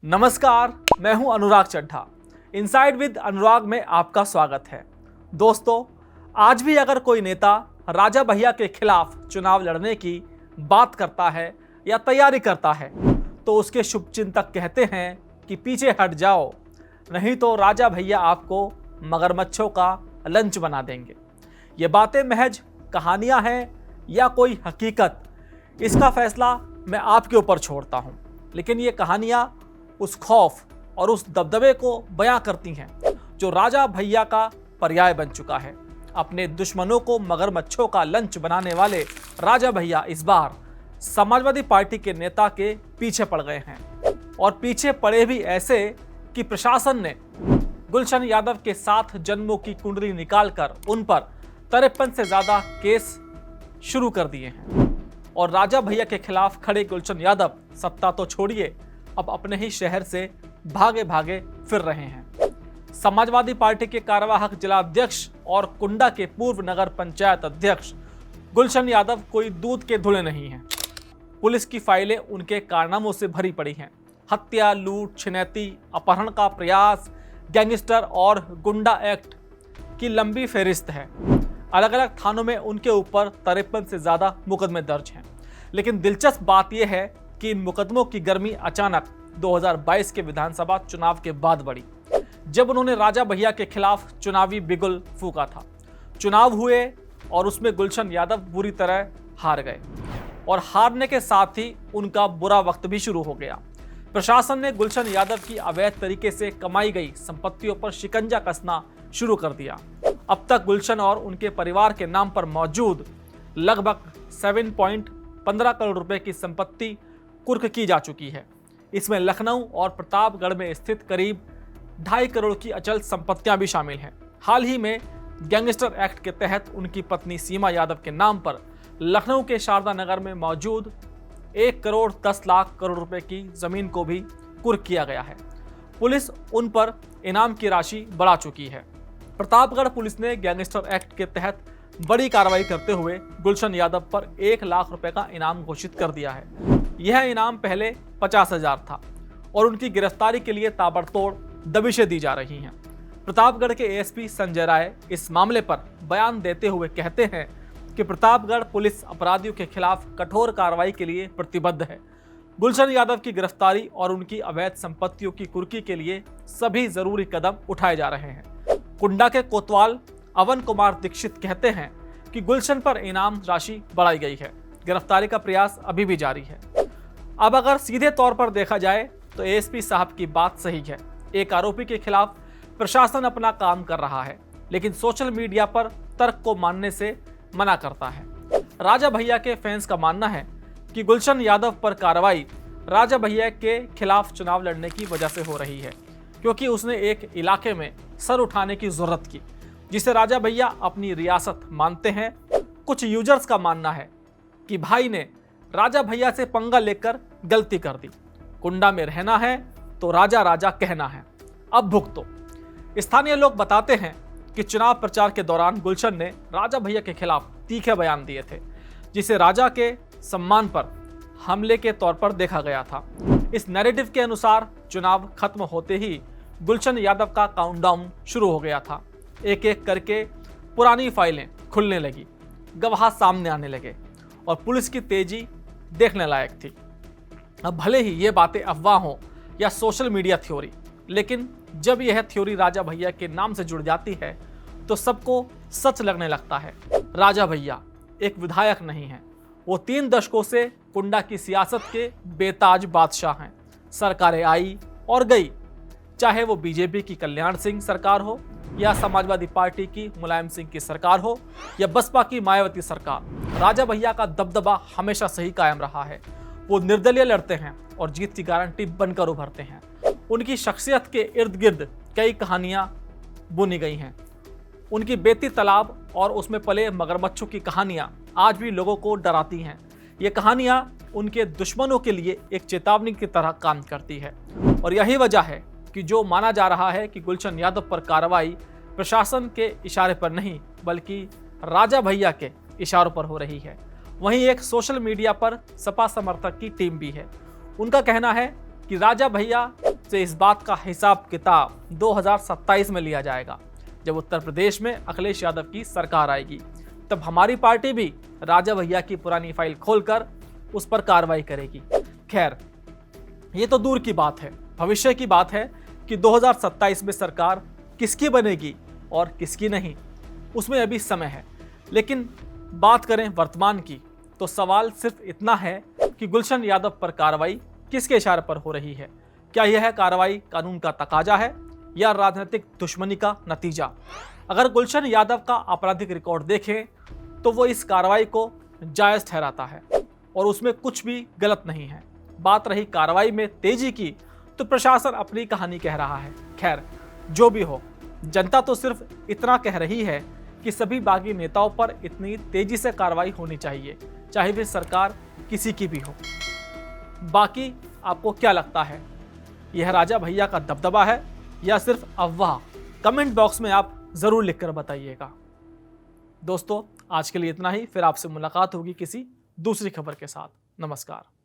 नमस्कार, मैं हूं अनुराग चड्ढा। इनसाइड विद अनुराग में आपका स्वागत है। दोस्तों, आज भी अगर कोई नेता राजा भैया के खिलाफ चुनाव लड़ने की बात करता है या तैयारी करता है तो उसके शुभचिंतक कहते हैं कि पीछे हट जाओ, नहीं तो राजा भैया आपको मगरमच्छों का लंच बना देंगे। ये बातें महज कहानियां हैं या कोई हकीकत, इसका फैसला मैं आपके ऊपर छोड़ता हूं। लेकिन ये कहानियां उस खौफ और उस दबदबे को बयां करती हैं जो राजा भैया का पर्याय बन चुका है। अपने दुश्मनों को मगरमच्छों का लंच बनाने वाले राजा भैया इस बार समाजवादी पार्टी के नेता के पीछे पड़ गए हैं, और पीछे पड़े भी ऐसे कि प्रशासन ने गुलशन यादव के 7 जन्मों की कुंडली निकालकर उन पर 53 से ज्यादा केस शुरू कर दिए हैं। और राजा भैया के खिलाफ खड़े गुलशन यादव सत्ता तो छोड़िए, अब अपने ही शहर से भागे भागे फिर रहे हैं। समाजवादी पार्टी के कार्यवाहक जिलाध्यक्ष और कुंडा के पूर्व नगर पंचायत अध्यक्ष गुलशन यादव कोई दूध के धुले नहीं हैं। पुलिस की फाइलें उनके कारनामों से भरी पड़ी हैं। हत्या, लूट, छिनैती, अपहरण का प्रयास, गैंगस्टर और गुंडा एक्ट की लंबी फेहरिस्त है। अलग अलग थानों में उनके ऊपर 53 से ज्यादा मुकदमे दर्ज हैं। लेकिन दिलचस्प बात यह है कि इन मुकदमों की गर्मी अचानक 2022 के विधानसभा चुनाव के बाद बढ़ी, जब उन्होंने राजा भैया के खिलाफ चुनावी बिगुल फूका था। चुनाव हुए और उसमें गुलशन यादव बुरी तरह हार गए, और हारने के साथ ही उनका बुरा वक्त भी शुरू हो गया। प्रशासन ने गुलशन यादव की अवैध तरीके से कमाई गई संपत्तियों पर शिकंजा कसना शुरू कर दिया। अब तक गुलशन और उनके परिवार के नाम पर मौजूद लगभग 7.15 करोड़ रुपए की संपत्ति कुर्क की जा चुकी है। इसमें लखनऊ और प्रतापगढ़ में स्थित करीब 2.5 करोड़ की अचल संपत्तियां भी शामिल हैं। हाल ही में गैंगस्टर एक्ट के तहत उनकी पत्नी सीमा यादव के नाम पर लखनऊ के शारदा नगर में मौजूद 1 करोड़ 10 लाख करोड़ रुपए की जमीन को भी कुर्क किया गया है। पुलिस उन पर इनाम की राशि बढ़ा चुकी है। प्रतापगढ़ पुलिस ने गैंगस्टर एक्ट के तहत बड़ी कार्रवाई करते हुए गुलशन यादव पर 1 लाख रुपए का इनाम घोषित कर दिया है। यह इनाम पहले 50,000 था और उनकी गिरफ्तारी के लिए ताबड़तोड़ दबिशें दी जा रही हैं। प्रतापगढ़ के एएसपी संजय राय इस मामले पर बयान देते हुए कहते हैं कि प्रतापगढ़ पुलिस अपराधियों के खिलाफ कठोर कार्रवाई के लिए प्रतिबद्ध है। गुलशन यादव की गिरफ्तारी और उनकी अवैध संपत्तियों की कुर्की के लिए सभी जरूरी कदम उठाए जा रहे हैं। कुंडा के कोतवाल अवन कुमार दीक्षित कहते हैं कि गुलशन पर इनाम राशि बढ़ाई गई है। गिरफ्तारी का प्रयास अभी भी जारी है। अब अगर सीधे तौर पर देखा जाए तो एएसपी साहब की बात सही है। एक आरोपी के खिलाफ प्रशासन अपना काम कर रहा है, लेकिन सोशल मीडिया पर तर्क को मानने से मना करता है। राजा भैया के फैंस का मानना है कि गुलशन यादव पर कार्रवाई राजा भैया के खिलाफ चुनाव लड़ने की वजह से हो रही है, क्योंकि उसने एक इलाके में सर उठाने की जरूरत की, जिसे राजा भैया अपनी रियासत मानते हैं। कुछ यूजर्स का मानना है कि भाई ने राजा भैया से पंगा लेकर गलती कर दी। कुंडा में रहना है तो राजा राजा कहना है, अब भुगतो। स्थानीय लोग बताते हैं कि चुनाव प्रचार के दौरान गुलशन ने राजा भैया के खिलाफ तीखे बयान दिए थे, जिसे राजा के सम्मान पर हमले के तौर पर देखा गया था। इस नैरेटिव के अनुसार चुनाव खत्म होते ही गुलशन यादव का काउंटडाउन शुरू हो गया था। एक एक करके पुरानी फाइलें खुलने लगी, गवाह सामने आने लगे और पुलिस की तेजी देखने लायक थी। अब भले ही ये बातें अफवाह हों या सोशल मीडिया थ्योरी, लेकिन जब यह थ्योरी राजा भैया के नाम से जुड़ जाती है तो सबको सच लगने लगता है। राजा भैया एक विधायक नहीं है, वो 3 दशकों से कुंडा की सियासत के बेताज बादशाह हैं। सरकारें आई और गई, चाहे वो बीजेपी की कल्याण सिंह सरकार हो या समाजवादी पार्टी की मुलायम सिंह की सरकार हो या बसपा की मायावती सरकार। राजा भैया का दबदबा हमेशा सही कायम रहा है। वो निर्दलीय लड़ते हैं और जीत की गारंटी बनकर उभरते हैं। उनकी शख्सियत के इर्द गिर्द कई कहानियां बुनी गई हैं। उनकी बेती तालाब और उसमें पले मगरमच्छों की कहानियां आज भी लोगों को डराती हैं। ये कहानियां उनके दुश्मनों के लिए एक चेतावनी की तरह काम करती है, और यही वजह है कि जो माना जा रहा है कि गुलशन यादव पर कार्रवाई प्रशासन के इशारे पर नहीं बल्कि राजा भैया के इशारों पर हो रही है। वहीं एक सोशल मीडिया पर सपा समर्थक की टीम भी है। उनका कहना है कि राजा भैया से इस बात का हिसाब किताब 2027 में लिया जाएगा, जब उत्तर प्रदेश में अखिलेश यादव की सरकार आएगी। तब हमारी पार्टी भी राजा भैया की पुरानी फाइल खोलकर उस पर कार्रवाई करेगी। खैर, ये तो दूर की बात है, भविष्य की बात है कि 2027 में सरकार किसकी बनेगी और किसकी नहीं, उसमें अभी समय है। लेकिन बात करें वर्तमान की, तो सवाल सिर्फ इतना है कि गुलशन यादव पर कार्रवाई किसके इशारे पर हो रही है। क्या यह कार्रवाई कानून का तकाजा है या राजनीतिक दुश्मनी का नतीजा? अगर गुलशन यादव का आपराधिक रिकॉर्ड देखें तो वो इस कार्रवाई को जायज ठहराता है और उसमें कुछ भी गलत नहीं है। बात रही कार्रवाई में तेजी की, तो प्रशासन अपनी कहानी कह रहा है। खैर, जो भी हो, जनता तो सिर्फ इतना कह रही है कि सभी बागी नेताओं पर इतनी तेजी से कार्रवाई होनी चाहिए, चाहे वे सरकार किसी की भी हो। बाकी आपको क्या लगता है, यह राजा भैया का दबदबा है या सिर्फ अफवाह? कमेंट बॉक्स में आप जरूर लिखकर बताइएगा। दोस्तों, आज के लिए इतना ही। फिर आपसे मुलाकात होगी किसी दूसरी खबर के साथ। नमस्कार।